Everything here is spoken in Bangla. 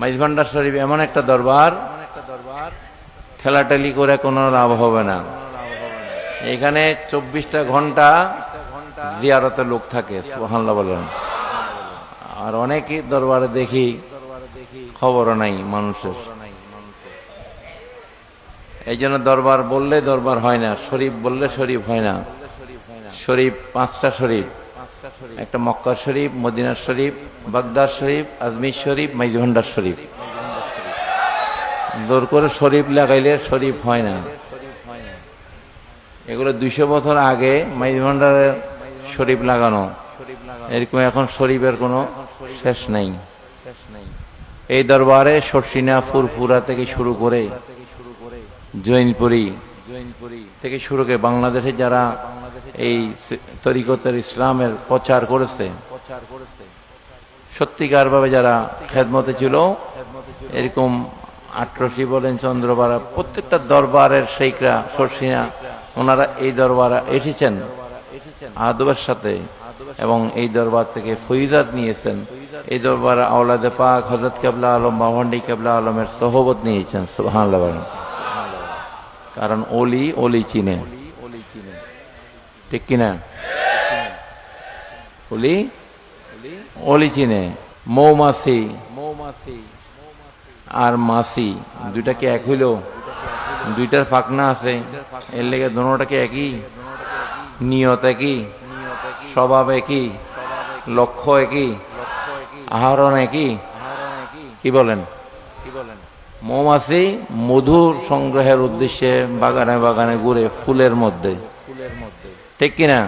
মাইজভান্ডার শরীফ এমন একটা দরবার, ঠেলাঠেলি করে কোনো লাভ হবে না। এখানে 24টা ঘন্টা জিয়ারতে লোক থাকে, সুবহানাল্লাহ বলেন। আর অনেকই দরবারে দেখি খবরও নাই মানুষের। এই জন্য দরবার বললে দরবার হয় না, শরীফ বললে শরীফ হয় না। শরীফ 5টা শরীফ, একটা মক্কা শরীফ, মদিনা শরীফ, বাগদাদ শরীফ, আজমির শরীফ, মাইজভান্ডার শরীফ। জোর করে শরীফ লাগাইলে শরীফ হয় না। এগুলো 200 বছর আগে মাইজভান্ডারের শরীফ লাগানো, এরকম এখন শরীফের কোনো শেষ নাই। এই দরবারে শর্ষিনা, ফুরফুরা থেকে শুরু করে জৈনপুরি থেকে শুরু করে বাংলাদেশে যারা এই তরিকতের ইসলামের প্রচার করেছে, সত্যিকার ভাবে যারা খেদমতে ছিল, এরকম আটরশি বলেন, চন্দ্রপাড়া, প্রত্যেকটা দরবারের শেখরা, শর্ষিনা, ওনারা এই দরবারে এসেছেন আদবের সাথে এবং এই দরবার থেকে ফয়িজাত নিয়েছেন। এই দরবারে আওলাদে পাক হযরত কেবলা আলম, বামন্ডি কেবলা আলমের সহবত নিয়েছেন, সুবহানাল্লাহ বলেন। কারণ ওলি ওলি চিনে, ঠিক কিনা? ওলি ওলি চিনে। মৌমাছি আর মাছি দুইটা কি এক হইল? দুইটার ফাঁকনা আছে, এর লেগে দোনোটাকে একই, নিয়ত একই, স্বভাব একই, লক্ষ্য একই, আহরণ একই। কি বলেন? মৌমাছি মধুর সংগ্রহের উদ্দেশ্যে বাগানে বাগানে ঘুরে ফুলের মধ্যে, ঠিক কিনা?